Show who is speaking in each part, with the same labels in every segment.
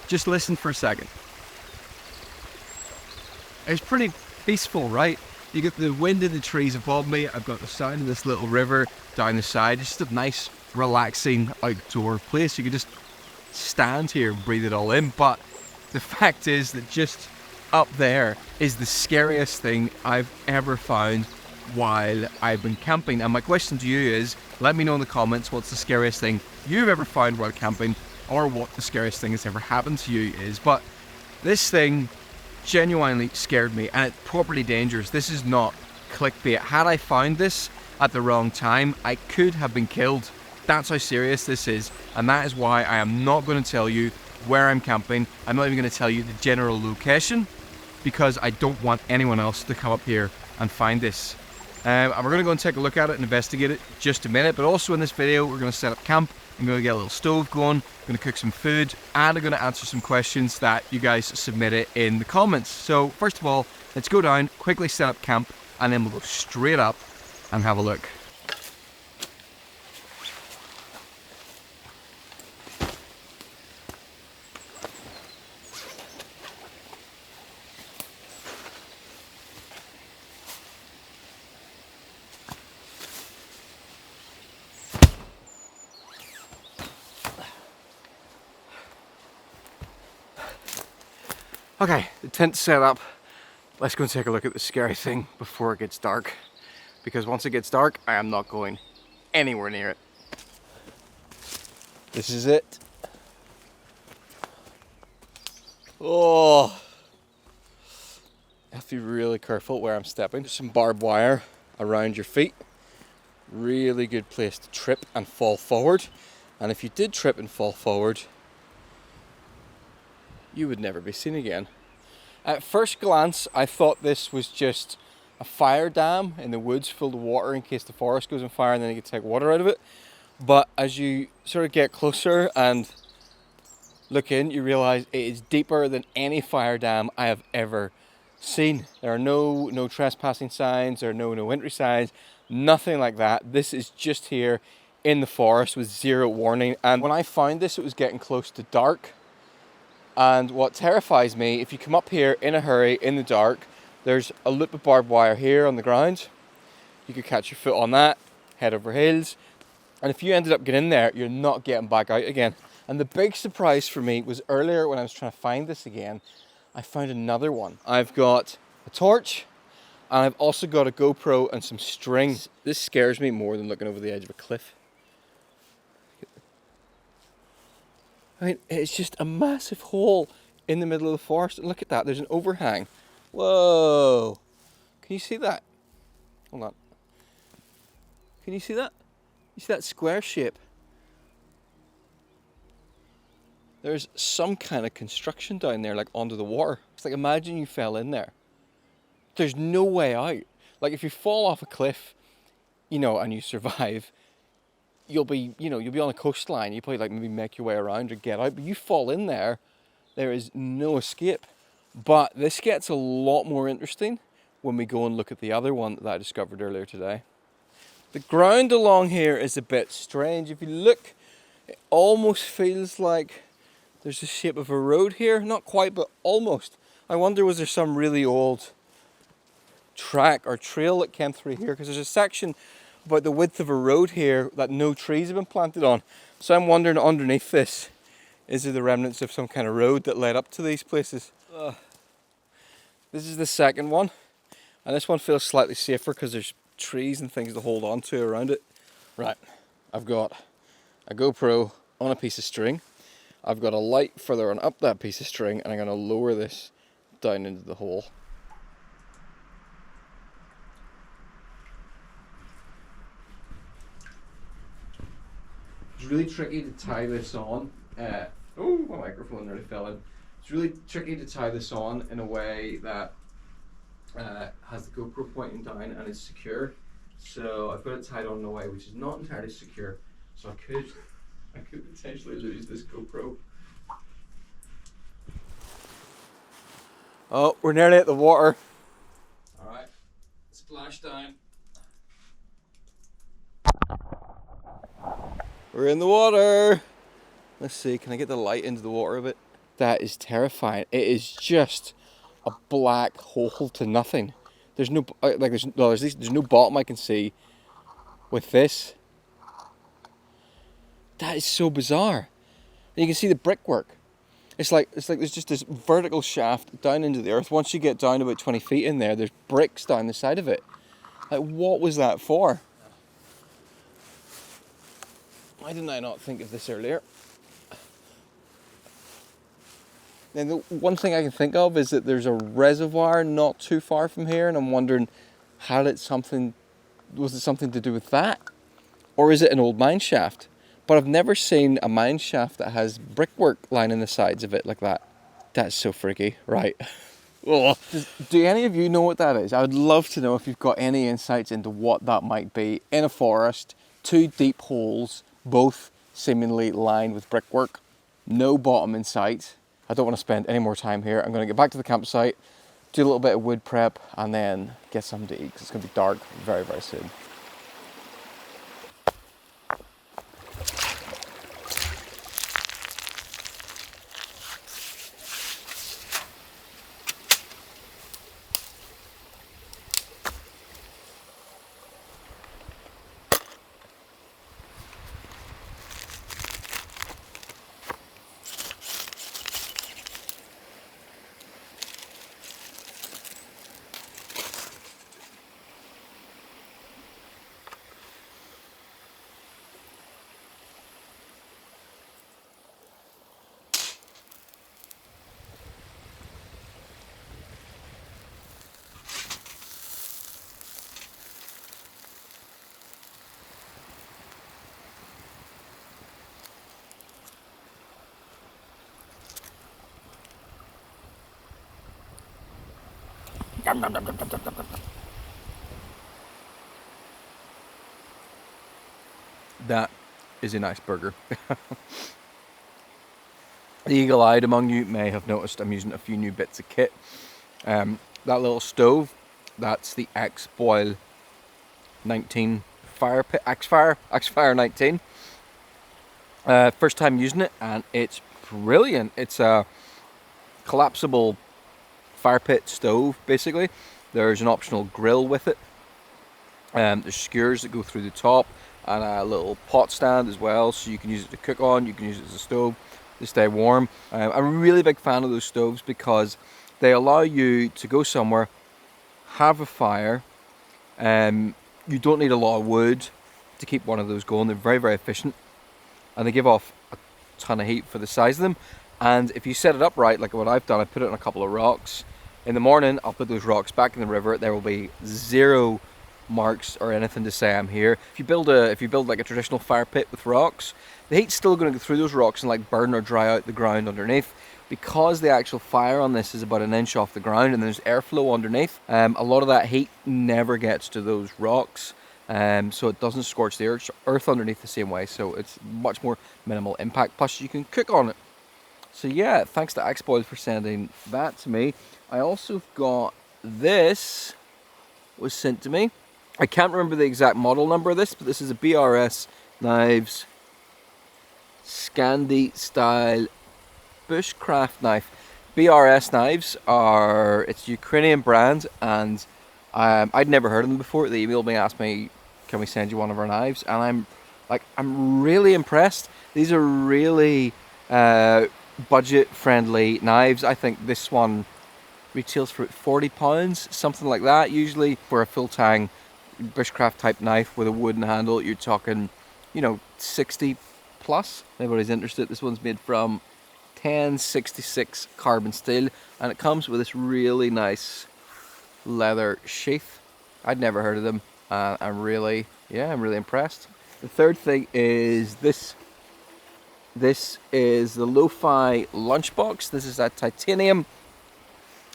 Speaker 1: Just listen for a second. It's pretty peaceful, right? You get the wind in the trees above me. I've got the sound of this little river down the side. It's just a nice, relaxing outdoor place. You can just stand here and breathe it all in. But the fact is that just up there is the scariest thing I've ever found while I've been camping. And my question to you is, let me know in the comments what's the scariest thing you've ever found while camping, or what the scariest thing that's ever happened to you is. But this thing genuinely scared me, and it's properly dangerous. This is not clickbait. Had I found this at the wrong time, I could have been killed. That's how serious this is, and that is why I am not going to tell you where I'm camping. I'm not even going to tell you the general location, because I don't want anyone else to come up here and find this. And we're going to go and take a look at it and investigate it in just a minute. But also in this video, we're going to set up camp. I'm going to get a little stove going. I'm going to cook some food, and I'm going to answer some questions that you guys submitted in the comments. So first of all, let's go down, quickly set up camp, and then we'll go straight up and have a look. Okay, the tent's set up. Let's go and take a look at the scary thing before it gets dark. Because once it gets dark, I am not going anywhere near it. This is it. Oh, I have to be really careful where I'm stepping. There's some barbed wire around your feet. Really good place to trip and fall forward. And if you did trip and fall forward, you would never be seen again. At first glance, I thought this was just a fire dam in the woods filled with water in case the forest goes on fire and then you can take water out of it. But as you sort of get closer and look in, you realize it is deeper than any fire dam I have ever seen. There are no trespassing signs, there are no entry signs, nothing like that. This is just here in the forest with zero warning. And when I found this, it was getting close to dark. And what terrifies me, if you come up here in a hurry in the dark, there's a loop of barbed wire here on the ground. You could catch your foot on that, head over heels. And if you ended up getting in there, you're not getting back out again. And the big surprise for me was earlier when I was trying to find this again, I found another one. I've got a torch, and I've also got a GoPro and some string. This scares me more than looking over the edge of a cliff. I mean, it's just a massive hole in the middle of the forest. And look at that, there's an overhang. Whoa. Can you see that? Hold on. Can you see that? You see that square shape? There's some kind of construction down there, like under the water. It's like, imagine you fell in there. There's no way out. Like if you fall off a cliff, you know, and you survive, you'll be on a coastline. You probably like maybe make your way around or get out, but you fall in there, there is no escape. But this gets a lot more interesting when we go and look at the other one that I discovered earlier today. The ground along here is a bit strange. If you look, it almost feels like there's the shape of a road here. Not quite, but almost. I wonder, was there some really old track or trail that came through here? Because there's a section about the width of a road here that no trees have been planted on. So I'm wondering, underneath this, is there the remnants of some kind of road that led up to these places? This is the second one, and this one feels slightly safer because there's trees and things to hold on to around it. Right, I've got a GoPro on a piece of string. I've got a light further on up that piece of string, and I'm going to lower this down into the hole. It's really tricky to tie this on. Oh, my microphone nearly fell in. It's really tricky to tie this on in a way that has the GoPro pointing down and is secure. So I've got it tied on in a way which is not entirely secure. So I could potentially lose this GoPro. Oh, we're nearly at the water. Alright, splash down. We're in the water. Let's see, can I get the light into the water a bit? That is terrifying. It is just a black hole to nothing. There's no there's no bottom I can see with this. That is so bizarre. And you can see the brickwork. It's like there's just this vertical shaft down into the earth. Once you get down about 20 feet in there, there's bricks down the side of it. Like, what was that for? Why didn't I not think of this earlier? And the one thing I can think of is that there's a reservoir not too far from here, and I'm wondering, was it something to do with that? Or is it an old mine shaft? But I've never seen a mine shaft that has brickwork lining the sides of it like that. That's so freaky, right? Do any of you know what that is? I would love to know if you've got any insights into what that might be. In a forest, 2 deep holes, both seemingly lined with brickwork, no bottom in sight. I don't want to spend any more time here. I'm going to get back to the campsite, do a little bit of wood prep, and then get something to eat, because it's going to be dark very, very soon. That is a nice burger. The eagle-eyed among you may have noticed I'm using a few new bits of kit. That little stove, that's the X-Boil 19 fire pit, X-Fire 19. First time using it, and it's brilliant. It's a collapsible fire pit stove, basically. There's an optional grill with it. There's skewers that go through the top, and a little pot stand as well, so you can use it to cook on, you can use it as a stove to stay warm. I'm a really big fan of those stoves because they allow you to go somewhere, have a fire. You don't need a lot of wood to keep one of those going. They're very, very efficient, and they give off a ton of heat for the size of them. And if you set it up right, like what I've done, I put it on a couple of rocks. In the morning, I'll put those rocks back in the river. There will be zero marks or anything to say I'm here. If you build like a traditional fire pit with rocks, the heat's still going to go through those rocks and like burn or dry out the ground underneath. Because the actual fire on this is about 1 inch off the ground and there's airflow underneath, a lot of that heat never gets to those rocks. So it doesn't scorch the earth underneath the same way, so it's much more minimal impact, plus you can cook on it. So yeah, thanks to X-Boil for sending that to me. I also got this, was sent to me. I can't remember the exact model number of this, but this is a BRS Knives Scandi style bushcraft knife. BRS Knives it's a Ukrainian brand, and I'd never heard of them before. They emailed me, asked me, can we send you one of our knives? And I'm really impressed. These are really budget friendly knives. I think this one retails for £40, something like that. Usually for a full tang bushcraft type knife with a wooden handle, you're talking, 60 plus. If anybody's interested, this one's made from 1066 carbon steel, and it comes with this really nice leather sheath. I'd never heard of them. I'm really impressed. The third thing is this. This is the Lo-Fi lunchbox. This is a titanium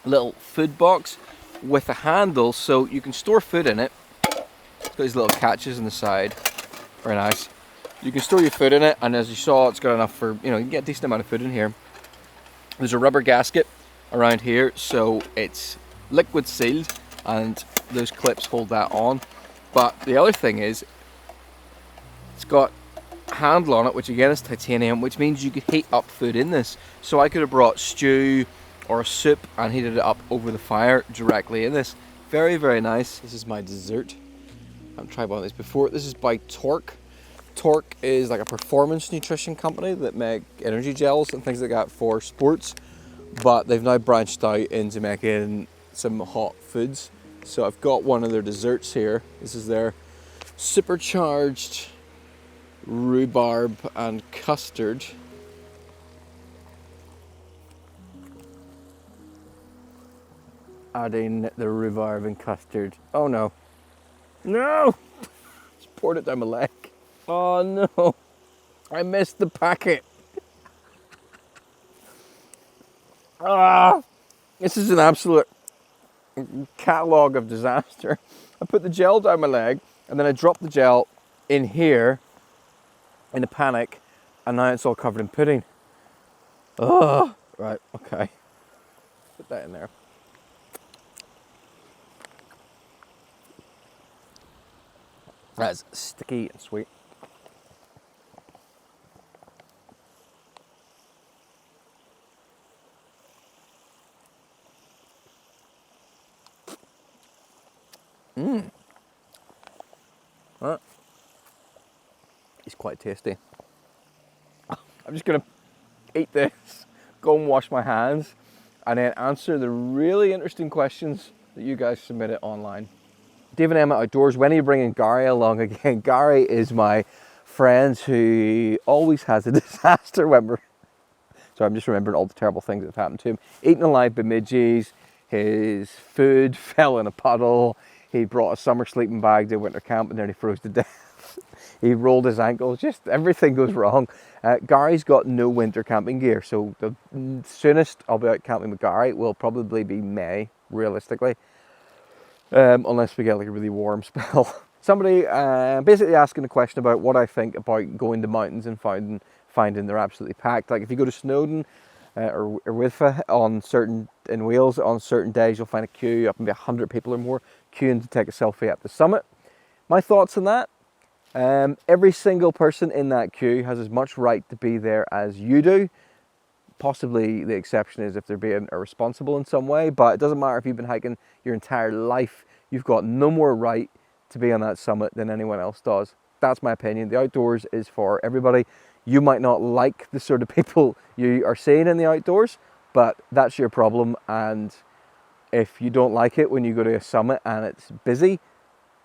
Speaker 1: little food box with a handle, so you can store food in it. It's got these little catches on the side. Very nice. You can store your food in it, and as you saw, it's got enough for, you can get a decent amount of food in here. There's a rubber gasket around here, so it's liquid sealed, and those clips hold that on. But the other thing is, it's got handle on it, which again is titanium, which means you could heat up food in this. So I could have brought stew or a soup and heated it up over the fire directly in this. Very, very nice. This is my dessert. I've tried one of these before. This is by Torque. Torque is like a performance nutrition company that make energy gels and things like that for sports, but they've now branched out into making some hot foods. So I've got one of their desserts here. This is their supercharged rhubarb and custard. Adding the rhubarb and custard. Oh no. No! Just poured it down my leg. Oh no. I missed the packet. This is an absolute catalogue of disaster. I put the gel down my leg and then I dropped the gel in here in a panic, and now it's all covered in pudding. Oh, right, okay. Put that in there. That's sticky and sweet. Well, it's quite tasty. I'm just gonna eat this, go and wash my hands, and then answer the really interesting questions that you guys submitted online. David Emma Outdoors, when are you bringing Gary along again? Gary is my friend who always has a disaster when we're... So I'm just remembering all the terrible things that have happened to him. Eaten alive by midges, his food fell in a puddle, he brought a summer sleeping bag to winter camp and then he froze to death. He rolled his ankles, just everything goes wrong. Gary's got no winter camping gear, so the soonest I'll be out camping with Gary will probably be May, realistically. Unless we get like a really warm spell. Somebody basically asking a question about what I think about going to mountains and finding they're absolutely packed. Like if you go to Snowdon or Widfa in Wales on certain days, you'll find a queue up maybe 100 people or more queuing to take a selfie at the summit. My thoughts on that: every single person in that queue has as much right to be there as you do. Possibly the exception is if they're being irresponsible in some way, but it doesn't matter if you've been hiking your entire life, you've got no more right to be on that summit than anyone else does. That's my opinion. The outdoors is for everybody. You might not like the sort of people you are seeing in the outdoors, but that's your problem. And if you don't like it when you go to a summit and it's busy,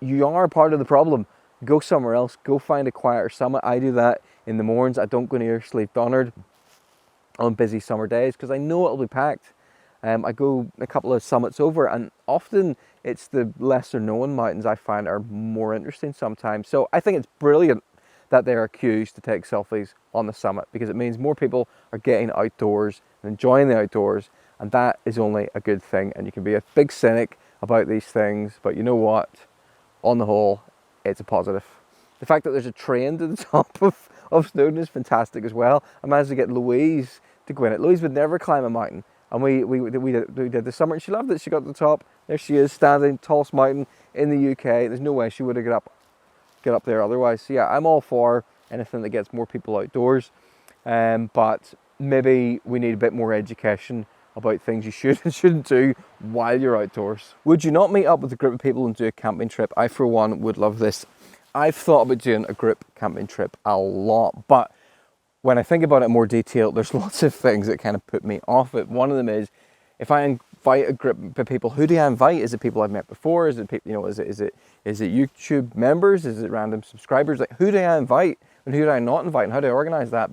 Speaker 1: you are part of the problem. Go somewhere else, go find a quieter summit. I do that in the mornings. I don't go near Sleep Donard on busy summer days because I know it'll be packed. I go a couple of summits over, and often it's the lesser known mountains I find are more interesting sometimes. So I think it's brilliant that there are queues to take selfies on the summit, because it means more people are getting outdoors and enjoying the outdoors, and that is only a good thing. And you can be a big cynic about these things, but you know what? On the whole, it's a positive. The fact that there's a train to the top of Snowdon is fantastic as well. I managed to get Louise to go in it. Louise would never climb a mountain, and we did the summer, and she loved it. She got to the top. There she is, standing tallest mountain in the UK. There's no way she would have get up there otherwise. So yeah, I'm all for anything that gets more people outdoors, but maybe we need a bit more education about things you should and shouldn't do while you're outdoors. Would you not meet up with a group of people and do a camping trip? I, for one, would love this. I've thought about doing a group camping trip a lot, but when I think about it in more detail, there's lots of things that kind of put me off it. One of them is, if I invite a group of people, who do I invite? Is it people I've met before? Is it people, is it YouTube members? Is it random subscribers? Like, who do I invite and who do I not invite, and how do I organize that?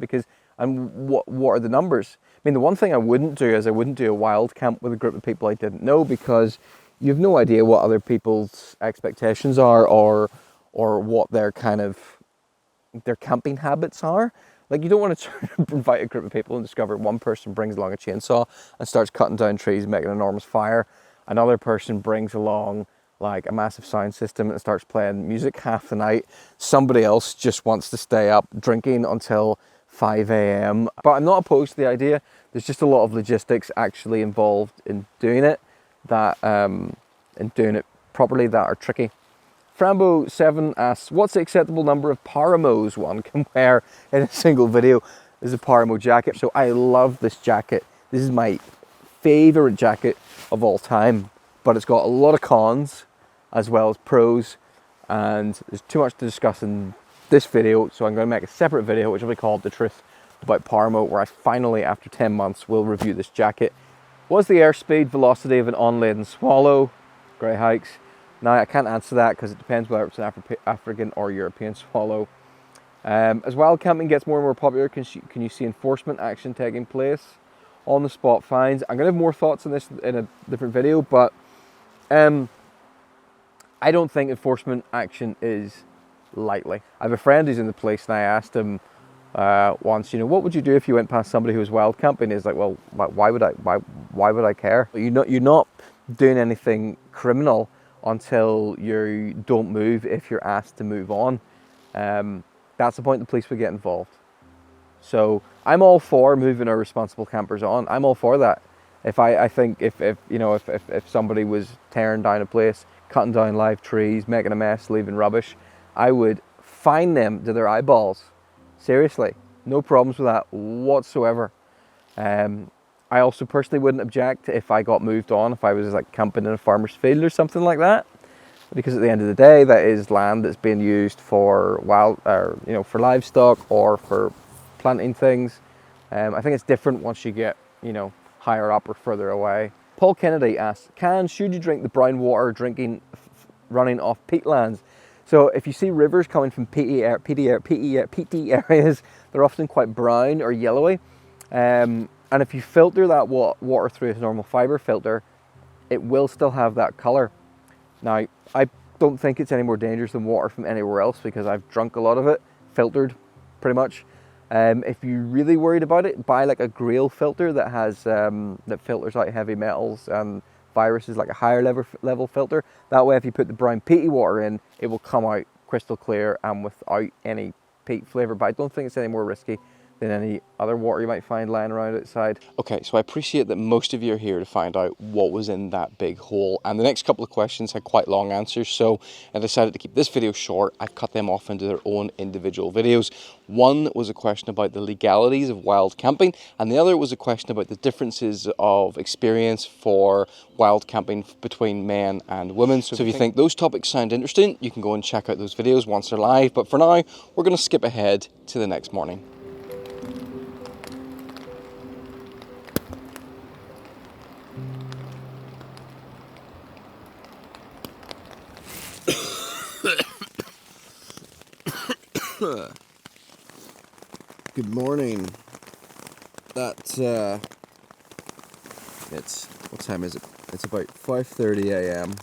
Speaker 1: And what are the numbers? I mean, the one thing I wouldn't do is I wouldn't do a wild camp with a group of people I didn't know, because you have no idea what other people's expectations are, or what their camping habits are. Like, you don't want to invite a group of people and discover one person brings along a chainsaw and starts cutting down trees and making an enormous fire. Another person brings along like a massive sound system and starts playing music half the night. Somebody else just wants to stay up drinking until 5 a.m. But I'm not opposed to the idea. There's just a lot of logistics actually involved in doing it, that in doing it properly, that are tricky. Frambo7 asks, what's the acceptable number of paramos one can wear in a single video? This is a paramo jacket. So I love this jacket. This is my favorite jacket of all time, but it's got a lot of cons as well as pros, and there's too much to discuss in this video, so I'm going to make a separate video which will be called The Truth About Paramo, where I finally, after 10 months, will review this jacket. What's the airspeed velocity of an unladen swallow? Grey hikes. Now I can't answer that because it depends whether it's an African or European swallow. As wild camping gets more and more popular, can you see enforcement action taking place? On the spot fines. I'm going to have more thoughts on this in a different video, but I don't think enforcement action is lightly. I have a friend who's in the police, and I asked him once, you know, what would you do if you went past somebody who was wild camping? He's like, well, why would I care? You're not doing anything criminal until you don't move if you're asked to move on. That's the point the police would get involved. So I'm all for moving our responsible campers on. I'm all for that. I think if somebody was tearing down a place, cutting down live trees, making a mess, leaving rubbish, I would fine them to their eyeballs. Seriously, no problems with that whatsoever. I also personally wouldn't object if I got moved on, if I was like camping in a farmer's field or something like that, because at the end of the day, that is land that's being used for for livestock or for planting things. I think it's different once you get, higher up or further away. Paul Kennedy asks, should you drink the brown water running off peatlands? So if you see rivers coming from peaty areas, they're often quite brown or yellowy. And if you filter that water through a normal fiber filter, it will still have that color. Now, I don't think it's any more dangerous than water from anywhere else because I've drunk a lot of it, filtered pretty much. If you're really worried about it, buy like a Grail filter that has that filters out heavy metals and viruses, like a higher level filter. That way, if you put the brown peaty water in, it will come out crystal clear and without any peat flavour. But I don't think it's any more risky than any other water you might find lying around outside. Okay, so I appreciate that most of you are here to find out what was in that big hole, and the next couple of questions had quite long answers, so I decided to keep this video short. I've cut them off into their own individual videos. One was a question about the legalities of wild camping, and the other was a question about the differences of experience for wild camping between men and women. So if you think those topics sound interesting, you can go and check out those videos once they're live, but for now, we're going to skip ahead to the next morning. Good morning. It's what time is it? It's about 5:30 a.m.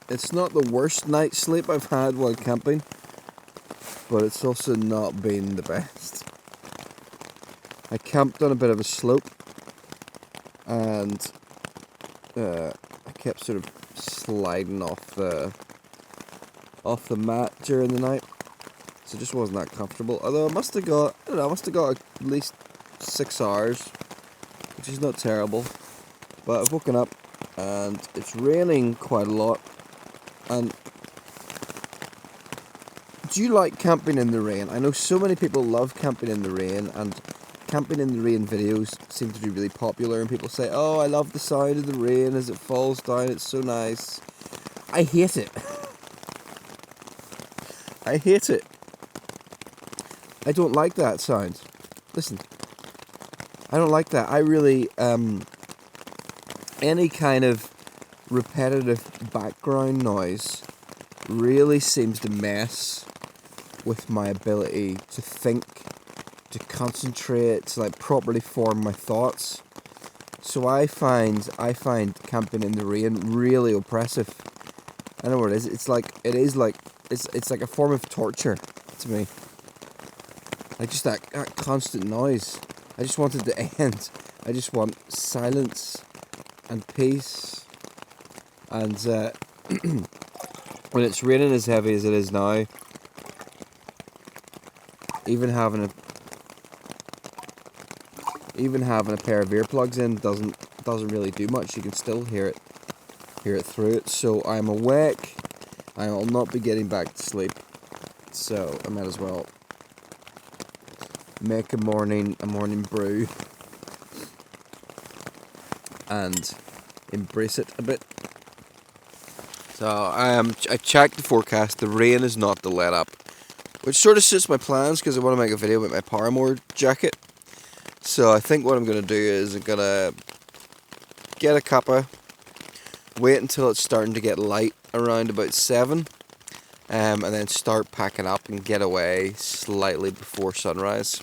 Speaker 1: It's not the worst night's sleep I've had while camping, but it's also not been the best. I camped on a bit of a slope, and I kept sort of sliding off the mat during the night, so it just wasn't that comfortable. Although I must have got at least 6 hours, which is not terrible. But I've woken up and it's raining quite a lot. And do you like camping in the rain? I know so many people love camping in the rain, and camping in the rain videos seem to be really popular, and people say, oh, I love the sound of the rain as it falls down, it's so nice. I hate it. I hate it. I don't like that sound. Listen, I don't like that. I really, any kind of repetitive background noise really seems to mess with my ability to think, to concentrate, to like properly form my thoughts. So I find camping in the rain really oppressive. I know what it is. It's like a form of torture to me. Like just that constant noise. I just want it to end. I just want silence and peace. And when it's raining as heavy as it is now, even having a pair of earplugs in doesn't really do much. You can still hear it. hear it through it. So I'm awake. I will not be getting back to sleep. So I might as well make a morning brew and embrace it a bit. So I checked the forecast. The rain is not to let up, which sort of suits my plans because I want to make a video about my Paramore jacket. So I think what I'm going to do is I'm going to get a cuppa, wait until it's starting to get light around about 7, and then start packing up and get away slightly before sunrise.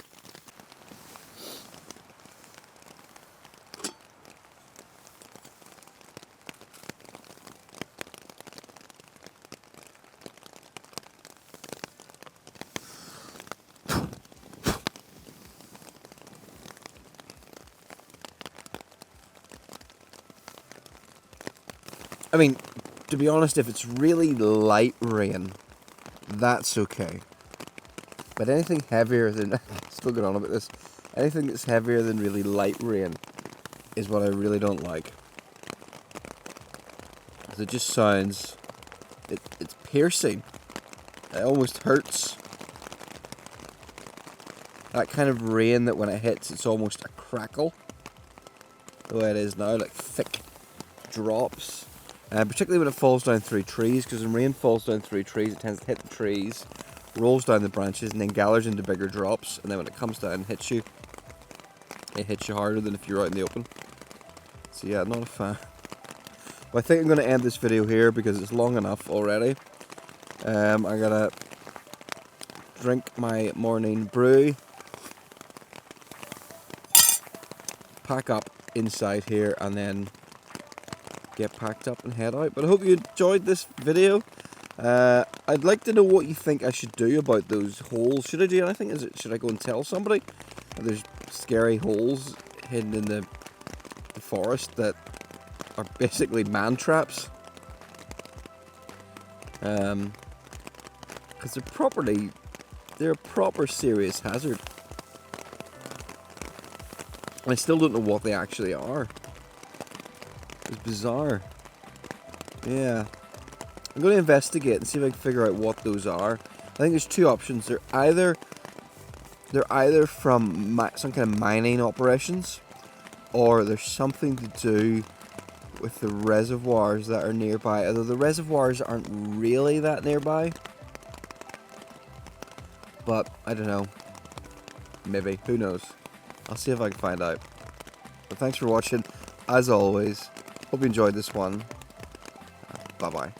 Speaker 1: I mean, to be honest, if it's really light rain, that's okay. But anything heavier than... still going on about this. Anything that's heavier than really light rain is what I really don't like. Because it just sounds... It's piercing. It almost hurts. That kind of rain that when it hits, it's almost a crackle. The way it is now, like thick drops. Particularly when it falls down through trees, because when rain falls down through trees, it tends to hit the trees, rolls down the branches, and then gathers into bigger drops. And then when it comes down and hits you, it hits you harder than if you're out in the open. So yeah, not a fan. But I think I'm going to end this video here because it's long enough already. I'm going to drink my morning brew, pack up inside here, and then get packed up and head out. But I hope you enjoyed this video. I'd like to know what you think I should do about those holes. Should I do anything? Should I go and tell somebody that there's scary holes hidden in the forest that are basically man traps? Because they're a proper serious hazard. I still don't know what they actually are. It's bizarre. Yeah. I'm going to investigate and see if I can figure out what those are. I think there's two options. They're either from some kind of mining operations, or there's something to do with the reservoirs that are nearby. Although the reservoirs aren't really that nearby. But, I don't know. Maybe. Who knows? I'll see if I can find out. But thanks for watching. As always, hope you enjoyed this one. Bye-bye.